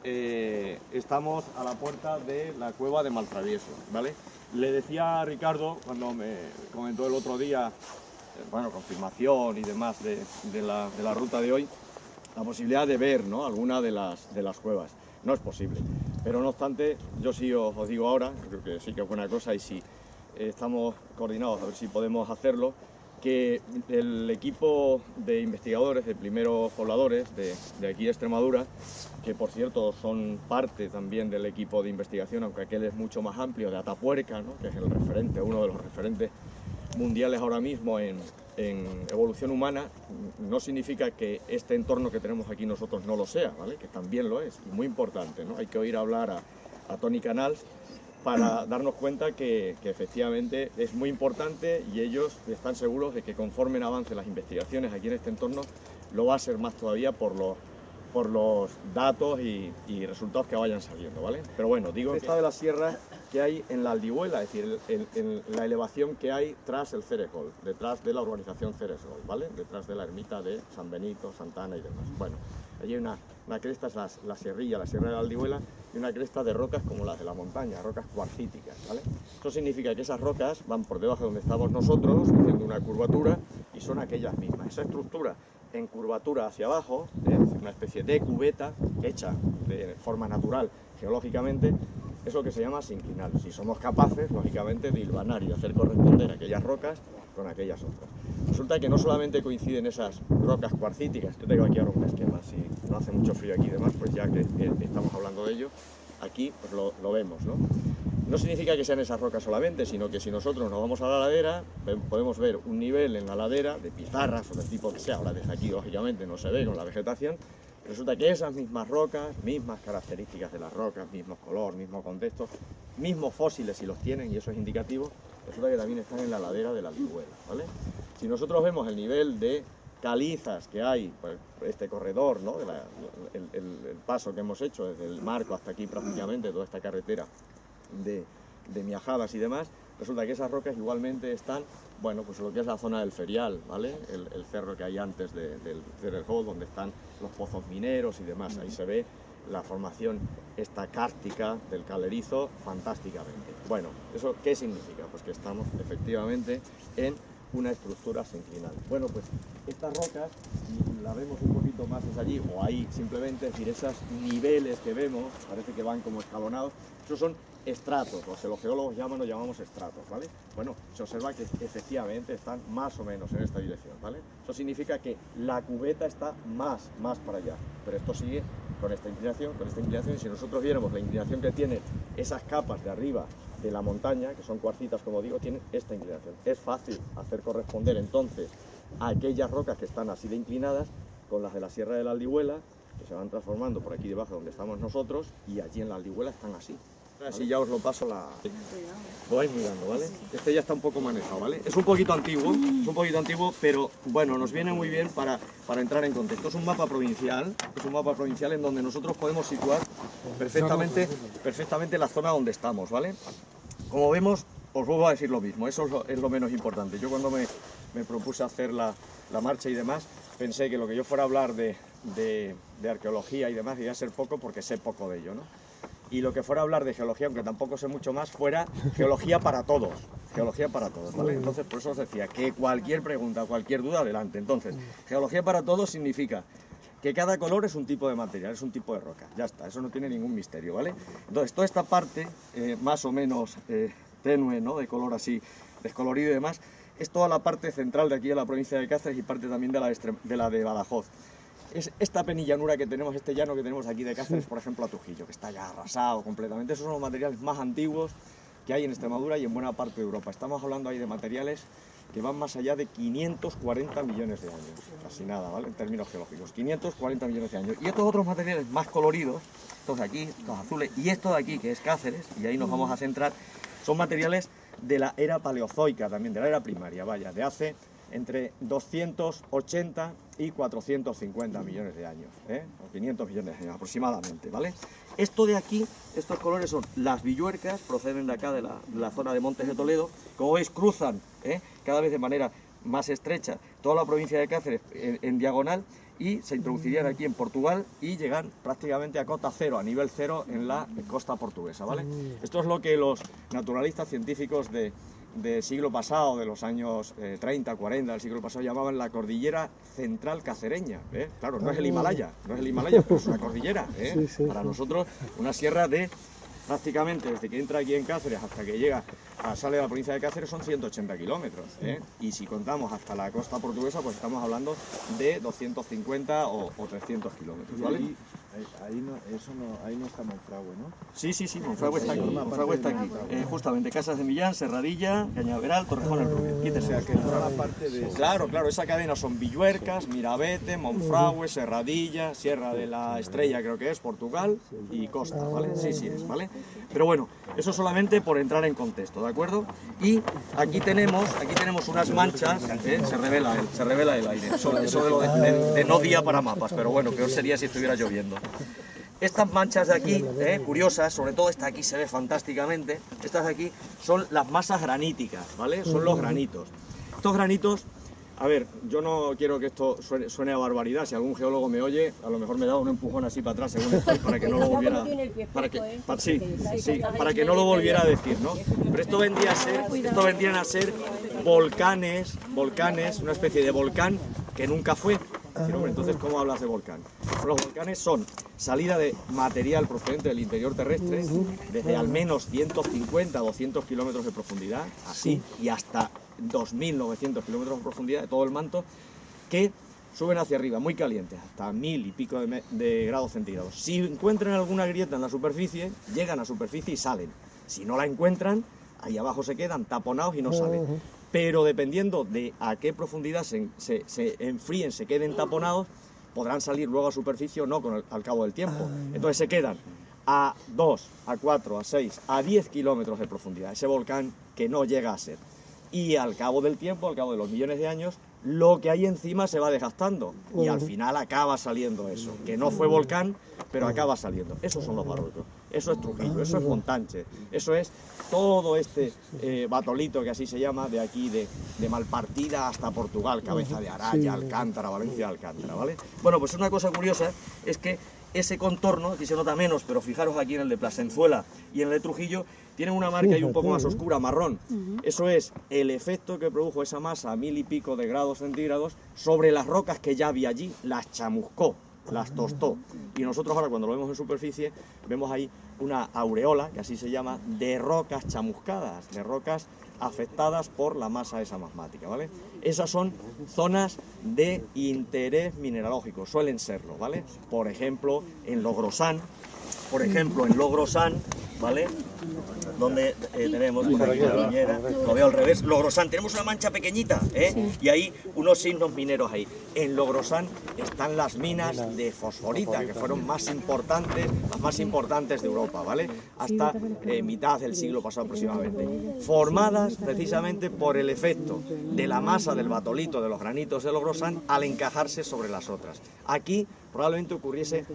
estamos a la puerta de la cueva de Maltravieso, ¿vale? Le decía a Ricardo, cuando me comentó el otro día, bueno, confirmación y demás de la ruta de hoy, la posibilidad de ver, ¿no?, alguna de las cuevas. No es posible, pero no obstante, yo sí os digo ahora, creo que sí que es buena cosa, y si estamos coordinados a ver si podemos hacerlo, que el equipo de investigadores, de primeros pobladores de aquí de Extremadura, que por cierto son parte también del equipo de investigación, aunque aquel es mucho más amplio, de Atapuerca, ¿no?, que es el referente, uno de los referentes mundiales ahora mismo en evolución humana, no significa que este entorno que tenemos aquí nosotros no lo sea, ¿vale?, que también lo es, y muy importante, ¿no? Hay que oír hablar a Tony Canals para darnos cuenta que efectivamente es muy importante, y ellos están seguros de que conforme avancen las investigaciones aquí en este entorno, lo va a ser más todavía por los datos y resultados que vayan saliendo, ¿vale? Pero bueno, digo esta de la sierra que hay en la Aldihuela, es decir, en la elevación que hay tras el Ceresgol, detrás de la urbanización Ceresgol, ¿vale? Detrás de la ermita de San Benito, Santa Ana y demás. Bueno, allí hay una cresta, es la sierrilla, la sierra de la Aldihuela, y una cresta de rocas como las de la montaña, rocas cuarcíticas, ¿vale? Eso significa que esas rocas van por debajo de donde estamos nosotros, haciendo una curvatura, y son aquellas mismas. Esa estructura en curvatura hacia abajo, es decir, una especie de cubeta hecha de forma natural geológicamente, es lo que se llama sinclinal. Si somos capaces, lógicamente, de hilvanar y de hacer corresponder aquellas rocas con aquellas otras. Resulta que no solamente coinciden esas rocas cuarcíticas, yo tengo aquí ahora un esquema, si no hace mucho frío aquí y demás, pues ya que estamos hablando de ello, aquí pues lo vemos, ¿no? No significa que sean esas rocas solamente, sino que si nosotros nos vamos a la ladera, podemos ver un nivel en la ladera de pizarras o del tipo que sea. Ahora desde aquí, lógicamente, no se ve con la vegetación. Resulta que esas mismas rocas, mismas características de las rocas, mismo color, mismo contexto, mismos fósiles si los tienen, y eso es indicativo, resulta que también están en la ladera de la Aldihuela, ¿vale? Si nosotros vemos el nivel de calizas que hay, pues, este corredor, ¿no?, el paso que hemos hecho desde el marco hasta aquí prácticamente, toda esta carretera de miajadas y demás, resulta que esas rocas igualmente están, bueno, pues lo que es la zona del Ferial, ¿vale? El cerro que hay antes del Ceresgol, donde están los pozos mineros y demás. Ahí se ve la formación esta cárstica del Calerizo fantásticamente. Bueno, ¿eso qué significa? Pues que estamos efectivamente en una estructura sinclinal. Bueno, pues estas rocas, si la vemos un poquito más desde allí, o ahí simplemente, es decir, esos niveles que vemos, parece que van como escalonados, esos son estratos, los que los geólogos llamamos estratos, ¿vale? Bueno, se observa que efectivamente están más o menos en esta dirección, ¿vale? Eso significa que la cubeta está más para allá, pero esto sigue con esta inclinación, y si nosotros viéramos la inclinación que tienen esas capas de arriba de la montaña, que son cuarcitas, como digo, tienen esta inclinación. Es fácil hacer corresponder entonces a aquellas rocas que están así de inclinadas con las de la Sierra de la Aldihuela, que se van transformando por aquí debajo donde estamos nosotros, y allí en la Aldihuela están así. Así ya os lo paso lo vais mirando, ¿vale? Este ya está un poco manejado, ¿vale? Es un poquito antiguo, pero bueno, nos viene muy bien para entrar en contexto. Es un mapa provincial en donde nosotros podemos situar perfectamente la zona donde estamos, ¿vale? Como vemos, os vuelvo a decir lo mismo, eso es lo menos importante. Yo cuando me propuse hacer la marcha y demás, pensé que lo que yo fuera a hablar de arqueología y demás iba a ser poco, porque sé poco de ello, ¿no? Y lo que fuera a hablar de geología, aunque tampoco sé mucho más, fuera geología para todos, ¿vale? Entonces, por eso os decía que cualquier pregunta, cualquier duda, adelante. Entonces, geología para todos significa que cada color es un tipo de material, es un tipo de roca, ya está, eso no tiene ningún misterio, ¿vale? Entonces, toda esta parte, más o menos tenue, ¿no?, de color así, descolorido y demás, es toda la parte central de aquí de la provincia de Cáceres y parte también de la de Badajoz. Es esta penillanura que tenemos, este llano que tenemos aquí de Cáceres, por ejemplo, a Trujillo, que está ya arrasado completamente. Esos son los materiales más antiguos que hay en Extremadura y en buena parte de Europa. Estamos hablando ahí de materiales que van más allá de 540 millones de años, casi nada, ¿vale?, en términos geológicos, 540 millones de años. Y estos otros materiales más coloridos, estos de aquí, estos azules, y esto de aquí, que es Cáceres, y ahí nos vamos a centrar, son materiales de la era paleozoica también, de la era primaria, vaya, de hace entre 280 y 450 millones de años, o 500 millones de años aproximadamente, ¿vale? Esto de aquí, estos colores son las villuercas, proceden de acá, de la zona de Montes de Toledo. Como veis, cruzan cada vez de manera más estrecha toda la provincia de Cáceres en diagonal, y se introducirían aquí en Portugal y llegan prácticamente a cota cero, a nivel cero en la costa portuguesa, ¿vale? Esto es lo que los naturalistas científicos del siglo pasado, de los años 30, 40 del siglo pasado, llamaban la cordillera central cacereña. Claro, no es el Himalaya, pero es una cordillera. Para nosotros, una sierra de prácticamente desde que entra aquí en Cáceres hasta que llega sale de la provincia de Cáceres son 180 kilómetros. Y si contamos hasta la costa portuguesa, pues estamos hablando de 250 o 300 kilómetros, ¿vale? Ahí no está Monfragüe, ¿no? Sí, Monfragüe está aquí. Monfragüe está aquí. Justamente, Casas de Millán, Serradilla, Cañaveral, Torrejón el Rubio. Quítese. O sea, que toda la parte de... Claro, esa cadena son Villuercas, Mirabete, Monfragüe, Serradilla, Sierra de la Estrella creo que es, Portugal y Costa, ¿vale? Sí es, ¿vale? Pero bueno, eso solamente por entrar en contexto, ¿de acuerdo? Y aquí tenemos unas manchas, se revela el aire. Eso de no día para mapas, pero bueno, peor sería si estuviera lloviendo. Estas manchas de aquí, curiosas, sobre todo esta aquí se ve fantásticamente, estas de aquí son las masas graníticas, ¿vale? Son los granitos. Estos granitos, a ver, yo no quiero que esto suene a barbaridad, si algún geólogo me oye, a lo mejor me da un empujón así para atrás, según esto, para que no lo volviera, para que no lo volviera a decir, ¿no? Pero esto vendrían a ser volcanes, una especie de volcán que nunca fue. Entonces, ¿cómo hablas de volcán? Los volcanes son salida de material procedente del interior terrestre desde al menos 150 200 kilómetros de profundidad, así, y hasta 2.900 kilómetros de profundidad de todo el manto, que suben hacia arriba, muy calientes, hasta 1000 y pico de grados centígrados. Si encuentran alguna grieta en la superficie, llegan a superficie y salen. Si no la encuentran, ahí abajo se quedan taponados y no salen. Pero dependiendo de a qué profundidad se enfríen, se queden taponados, podrán salir luego a superficie o no al cabo del tiempo. Entonces se quedan a 2, a 4, a 6, a 10 kilómetros de profundidad, ese volcán que no llega a ser. Y al cabo del tiempo, al cabo de los millones de años, lo que hay encima se va desgastando y al final acaba saliendo eso, que no fue volcán, pero acaba saliendo. Esos son los Barruecos, eso es Trujillo, eso es Montánchez, eso es todo este batolito que así se llama, de aquí, de Malpartida hasta Portugal, Cabeza de Araya, Alcántara, Valencia de Alcántara, ¿vale? Bueno, pues una cosa curiosa es que ese contorno, aquí se nota menos, pero fijaros aquí en el de Plasenciuela y en el de Trujillo, tienen una marca ahí un poco más oscura, marrón. Eso es el efecto que produjo esa masa a 1000 y pico de grados centígrados sobre las rocas que ya había allí, las chamuscó, las tostó. Y nosotros ahora cuando lo vemos en superficie, vemos ahí una aureola, que así se llama, de rocas chamuscadas, de rocas afectadas por la masa esa magmática, ¿vale? Esas son zonas de interés mineralógico, suelen serlo, ¿vale? Por ejemplo, en Logrosán, ¿vale? Donde tenemos una minera, lo veo al revés, Logrosán, tenemos una mancha pequeñita, y hay unos signos mineros ahí. En Logrosán están las minas de fosforita, que fueron las más importantes de Europa, ¿vale? Hasta mitad del siglo pasado aproximadamente, formadas precisamente por el efecto de la masa del batolito, de los granitos de Logrosán, al encajarse sobre las otras. Aquí probablemente ocurriese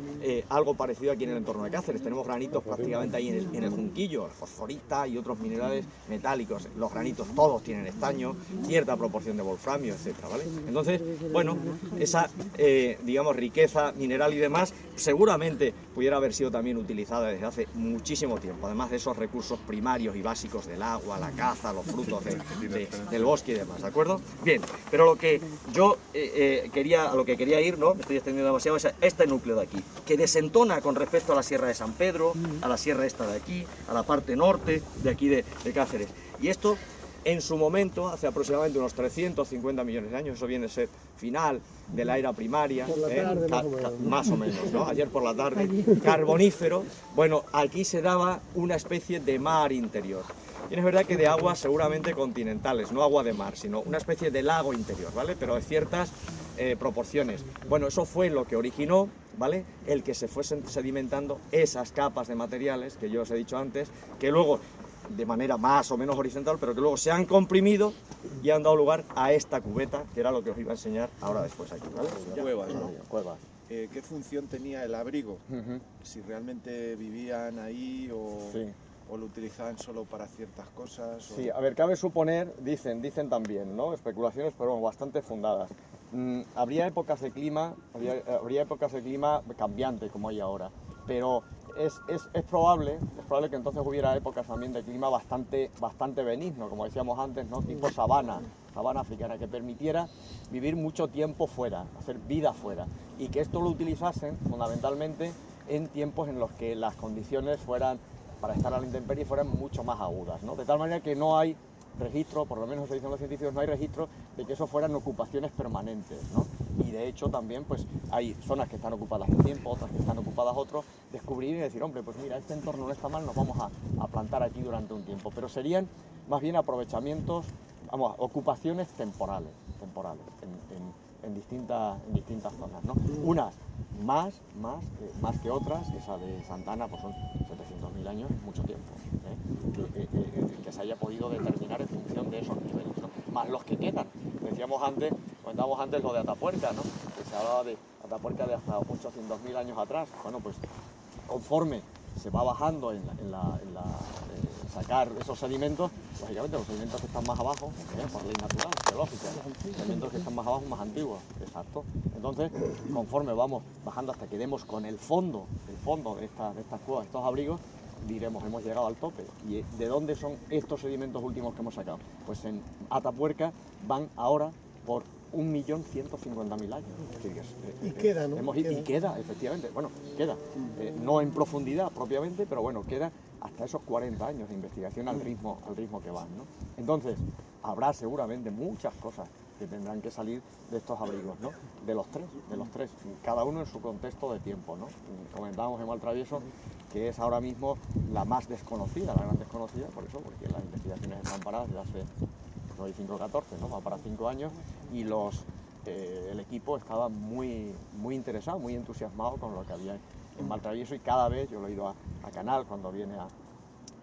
algo parecido aquí en el entorno de Cáceres. Tenemos granitos prácticamente ahí en el Junquillo, fosforita y otros minerales metálicos. Los granitos todos tienen estaño, cierta proporción de wolframio, etcétera, ¿vale? Entonces, bueno, esa, digamos, riqueza mineral y demás, seguramente pudiera haber sido también utilizada desde hace muchísimo tiempo, además de esos recursos primarios y básicos del agua, la caza, los frutos del bosque y demás, ¿de acuerdo? Bien, pero lo que yo a lo que quería ir, ¿no? Me estoy extendiendo demasiado, es este núcleo de aquí, que desentona con respecto a la Sierra de San Pedro, a la sierra esta de aquí, a la parte norte de aquí de Cáceres. Y esto, en su momento, hace aproximadamente unos 350 millones de años, eso viene a ser final de la era primaria, más o menos, ¿no? Ayer por la tarde, carbonífero. Bueno, aquí se daba una especie de mar interior. Y es verdad que de aguas seguramente continentales, no agua de mar, sino una especie de lago interior, ¿vale? Pero de ciertas proporciones. Bueno, eso fue lo que originó, ¿vale? El que se fuesen sedimentando esas capas de materiales que yo os he dicho antes, que luego, de manera más o menos horizontal, pero que luego se han comprimido y han dado lugar a esta cubeta, que era lo que os iba a enseñar ahora después aquí, ¿vale? Cuevas, ¿no? Cuevas. ¿Qué función tenía el abrigo? Si realmente vivían ahí o lo utilizaban solo para ciertas cosas. Sí, a ver, cabe suponer, dicen también, ¿no? Especulaciones, pero bastante fundadas, habría épocas de clima, habría épocas de clima cambiantes como hay ahora, pero es probable que entonces hubiera épocas también de clima bastante benigno, como decíamos antes, ¿no? Tipo sabana africana, que permitiera vivir mucho tiempo fuera, hacer vida fuera, y que esto lo utilizasen fundamentalmente en tiempos en los que las condiciones para estar a la intemperie fueran mucho más agudas, ¿no? De tal manera que no hay registro, por lo menos se dicen los científicos, no hay registro de que eso fueran ocupaciones permanentes, ¿no? Y de hecho también pues hay zonas que están ocupadas un tiempo, otras que están ocupadas otro, descubrir y decir, hombre, pues mira, este entorno no está mal, nos vamos a plantar aquí durante un tiempo, pero serían más bien aprovechamientos, vamos, ocupaciones temporales en distintas zonas, ¿no? Unas más que otras, esa de Santa Ana pues son 700.000 años, mucho tiempo, que se haya podido determinar en función de esos niveles, ¿no? Más los que quedan. Comentábamos antes lo de Atapuerca, ¿no? Que se hablaba de Atapuerca de hasta 800.000 años atrás. Bueno, pues conforme se va bajando en sacar esos sedimentos, lógicamente los sedimentos que están más abajo, por ley natural, geológica, los sedimentos que están más abajo, más antiguos, exacto. Entonces, conforme vamos bajando hasta que demos con el fondo de estas cuevas, estos abrigos, diremos, hemos llegado al tope. ¿Y de dónde son estos sedimentos últimos que hemos sacado? Pues en Atapuerca van ahora por 1.150.000 años. Es decir, y queda, ¿no? Y queda, efectivamente. Bueno, queda. No en profundidad propiamente, pero bueno, queda hasta esos 40 años de investigación al ritmo que van, ¿no? Entonces, habrá seguramente muchas cosas que tendrán que salir de estos abrigos, ¿no? De los tres, cada uno en su contexto de tiempo, ¿no? Comentábamos en Maltravieso que es ahora mismo la más desconocida, la gran desconocida, por eso, porque las investigaciones están paradas desde hace 2014, ¿no? Va para 5 años, y el equipo estaba muy interesado, muy entusiasmado con lo que había en Maltravieso, y cada vez yo lo he ido a Canal cuando viene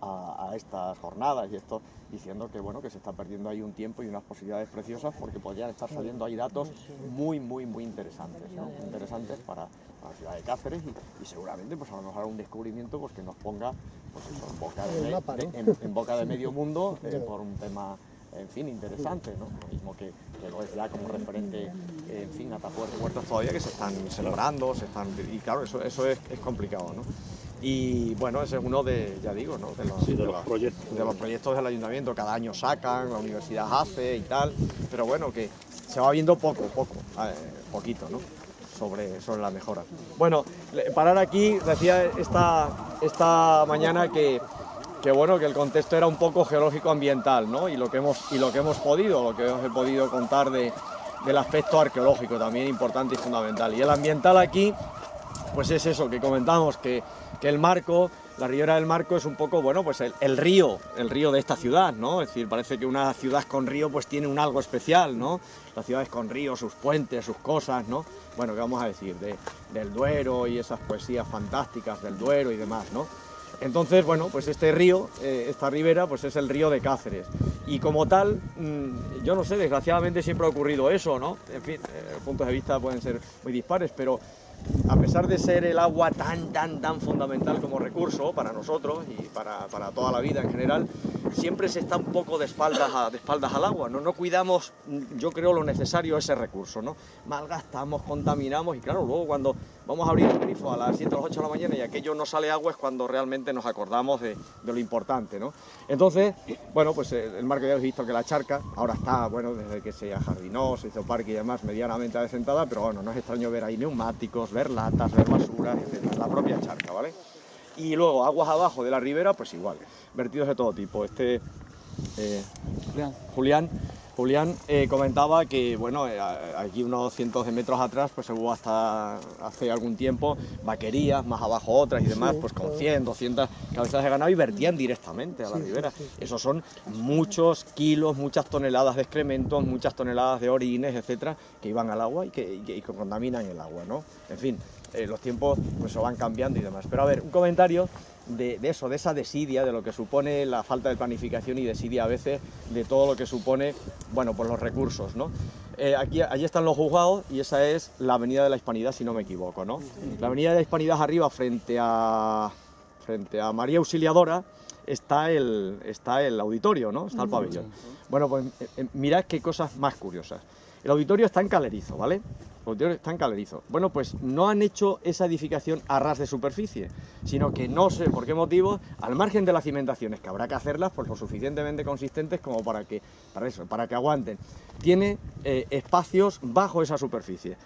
a estas jornadas y esto, diciendo que bueno, que se está perdiendo ahí un tiempo y unas posibilidades preciosas, porque podrían estar saliendo ahí datos muy interesantes, ¿no? Interesantes para la ciudad de Cáceres, y seguramente pues a lo mejor un descubrimiento pues que nos ponga pues eso, en boca de medio mundo, por un tema, en fin, interesante, ¿no? Lo mismo que lo es ya como referente, en fin, Atapuerca y Huertas todavía, que se están celebrando, y claro, eso es complicado, ¿no? Y bueno, ese es uno de, ya digo, ¿no? de los proyectos del ayuntamiento. Cada año sacan, la universidad hace y tal, pero bueno, que se va viendo poquito, ¿no? Sobre la mejora. Bueno, parar aquí, decía esta mañana que bueno, que el contexto era un poco geológico-ambiental, ¿no? Y lo que os he podido contar del aspecto arqueológico, también importante y fundamental. Y el ambiental aquí, pues es eso, que comentamos, que el Marco, la ribera del Marco, es un poco, bueno, pues el río de esta ciudad, ¿no? Es decir, parece que una ciudad con río pues tiene un algo especial, ¿no? Las ciudades con río, sus puentes, sus cosas, ¿no? Bueno, ¿qué vamos a decir? Del Duero y esas poesías fantásticas del Duero y demás, ¿no? Entonces, bueno, pues este río, esta ribera, pues es el río de Cáceres. Y como tal, yo no sé, desgraciadamente siempre ha ocurrido eso, ¿no? En fin, puntos de vista pueden ser muy dispares, pero a pesar de ser el agua tan fundamental como recurso para nosotros y para toda la vida en general, siempre se está un poco de espaldas al agua, ¿no? No cuidamos, yo creo, lo necesario ese recurso, ¿no? Malgastamos, contaminamos, y claro, luego cuando vamos a abrir el grifo a las 7 o las 8 de la mañana y aquello no sale agua, es cuando realmente nos acordamos de lo importante, ¿no? Entonces, bueno, pues el Marco, ya habéis visto que la charca ahora está, bueno, desde que se ajardinó, se hizo parque y demás, medianamente adecentada, pero bueno, no es extraño ver ahí neumáticos, ver latas, ver basura, etc. La propia charca, ¿vale? Y luego, aguas abajo de la ribera, pues igual, vertidos de todo tipo. Julián comentaba que, bueno, aquí unos cientos de metros atrás, pues hubo hasta hace algún tiempo vaquerías, más abajo otras y demás, pues con 100, 200 cabezas de ganado, y vertían directamente a la ribera. Esos son muchos kilos, muchas toneladas de excrementos, muchas toneladas de orines, etcétera, que iban al agua y que contaminan el agua, ¿no? En fin, los tiempos pues se van cambiando y demás. Pero a ver, un comentario de esa desidia, de lo que supone la falta de planificación y desidia a veces de todo lo que supone, bueno, pues los recursos, ¿no? Allí están los juzgados, y esa es la Avenida de la Hispanidad, si no me equivoco, ¿no? La Avenida de la Hispanidad arriba, frente a María Auxiliadora, está el auditorio, ¿no? Está el pabellón. Bueno, pues mirad qué cosas más curiosas. El auditorio está en Calerizo, ¿vale? El auditorio está en Calerizo. Bueno, pues no han hecho esa edificación a ras de superficie, sino que no sé por qué motivo, al margen de las cimentaciones, que habrá que hacerlas pues lo suficientemente consistentes como para que aguanten. Tiene espacios bajo esa superficie.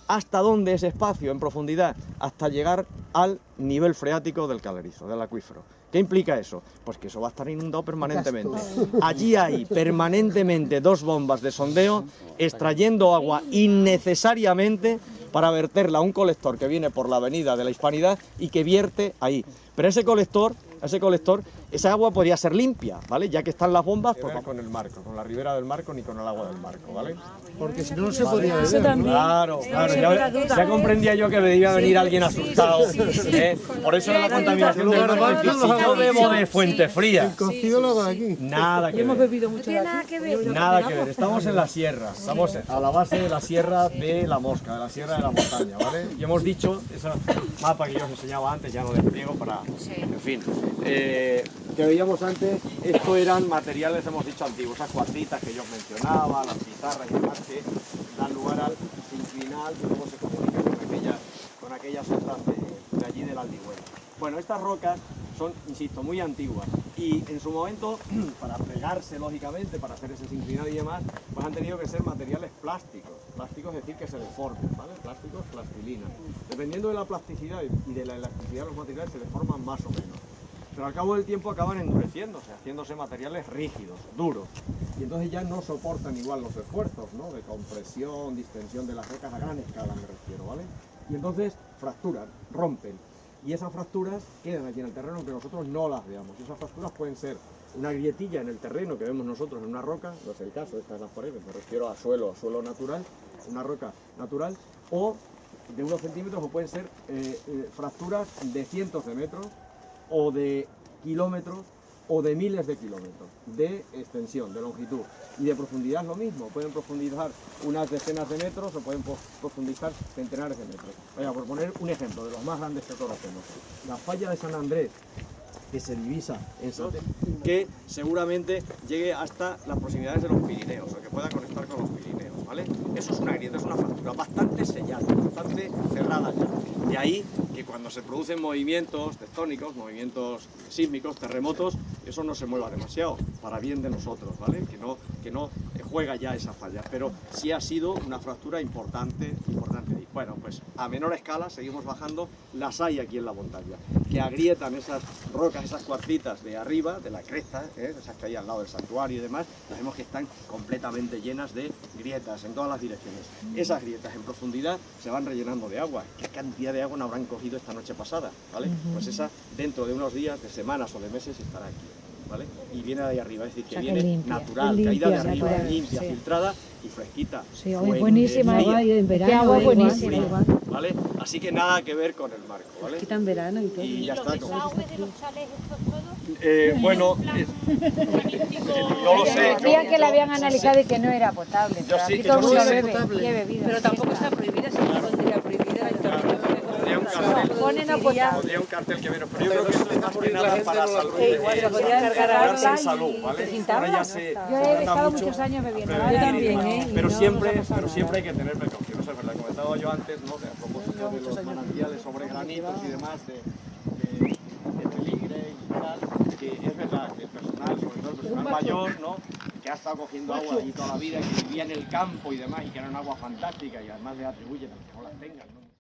¿Hasta dónde ese espacio en profundidad? Hasta llegar al nivel freático del Calerizo, del acuífero. ¿Qué implica eso? Pues que eso va a estar inundado permanentemente. Allí hay permanentemente 2 bombas de sondeo extrayendo agua innecesariamente para verterla a un colector que viene por la avenida de la Hispanidad y que vierte ahí. Pero ese colector, esa agua podría ser limpia, ¿vale? Ya que están las bombas, pues va con el marco, con la ribera del marco ni con el agua del marco, ¿vale? Porque si no, no se podría beber. Claro, ya comprendía yo que me iba a venir alguien asustado. Por eso era la contaminación del mar. Si yo bebo de fuente fría. El cocido lo hago aquí. Nada que ver. Hemos bebido mucho de aquí. Nada que ver. Estamos en la sierra. Estamos a la base de la sierra de la Mosca, de la sierra de la montaña, ¿vale? Y hemos dicho, ese mapa que yo os enseñaba antes, ya lo despliego para... En fin. Que veíamos antes, esto eran materiales, hemos dicho, antiguos, esas cuarcitas que yo os mencionaba, las pizarras y demás, que dan lugar al sinclinal que luego se comunica con aquellas otras de allí del Aldigüen. Bueno, estas rocas son, insisto, muy antiguas y en su momento, para pegarse lógicamente, para hacer ese sinclinal y demás, pues han tenido que ser materiales plásticos. Plásticos es decir que se deforman, ¿vale? Plásticos, plastilina. Dependiendo de la plasticidad y de la elasticidad de los materiales se deforman más o menos. Pero al cabo del tiempo acaban endureciéndose, haciéndose materiales rígidos, duros. Y entonces ya no soportan igual los esfuerzos, ¿no? De compresión, distensión de las rocas a gran escala, me refiero, ¿vale? Y entonces fracturan, rompen. Y esas fracturas quedan aquí en el terreno, aunque nosotros no las veamos. Y esas fracturas pueden ser una grietilla en el terreno que vemos nosotros en una roca, no es el caso, esta es la pared, me refiero a suelo natural, una roca natural, o de unos centímetros, o pueden ser fracturas de cientos de metros, o de kilómetros, o de miles de kilómetros de extensión, de longitud. Y de profundidad lo mismo, pueden profundizar unas decenas de metros o pueden profundizar centenares de metros. Vaya, por poner un ejemplo de los más grandes que conocemos, la falla de San Andrés, que se divisa en Sate, que seguramente llegue hasta las proximidades de los Pirineos, o que pueda conectar con los Pirineos, ¿vale? Eso es una grieta, es una fractura bastante sellada, bastante cerrada ya. De ahí que cuando se producen movimientos tectónicos, movimientos sísmicos, terremotos, eso no se mueva demasiado, para bien de nosotros, ¿vale? Que no juega ya esa falla, pero sí ha sido una fractura importante. Bueno, pues a menor escala seguimos bajando, las hay aquí en la montaña, que agrietan esas rocas, esas cuarcitas de arriba, de la cresta, esas que hay al lado del santuario y demás, las vemos que están completamente llenas de grietas en todas las direcciones. Esas grietas en profundidad se van rellenando de agua. ¿Qué cantidad de agua no habrán cogido esta noche pasada? ¿Vale? Pues esa dentro de unos días, de semanas o de meses estará aquí. ¿Vale? Y viene de ahí arriba, es decir, que viene limpia, natural, caída de arriba, limpia, sí, filtrada y fresquita. Sí, hoy buenísima, en verano, agua buenísima. ¿Vale? Así que nada que ver con el marco, ¿vale? Quita en verano y todo. Y ya está. ¿Y los desagües de los chales estos todos? Bueno, no lo sé. Decían que la habían analizado y que no era potable, Yo pero sí, aquí que todo el yo mundo sé. bebe y he bebido. Pero tampoco está prohibida, se pondría prohibida. Pondría un cartel. Pone no potable. Pondría un cartel que menos, pero yo creo que esto es más que nada para salud. Igual se podría Cargarse en salud, ¿vale? Ahora ya se Yo he trata estado mucho muchos años bebiendo. prevenir Yo también, y demás. ¿eh? Pero Y no siempre nos ha pasado hay que tener precauciones, es verdad. Comentaba yo antes, ¿no? A propósito de los manantiales sobre granitos y demás, de peligre y tal, que es verdad que el personal, sobre todo el personal mayor, ¿no? Que ha estado cogiendo agua allí toda la vida, que vivía en el campo y demás, y que era un agua fantástica, y además le atribuyen a que no las tengan, ¿no?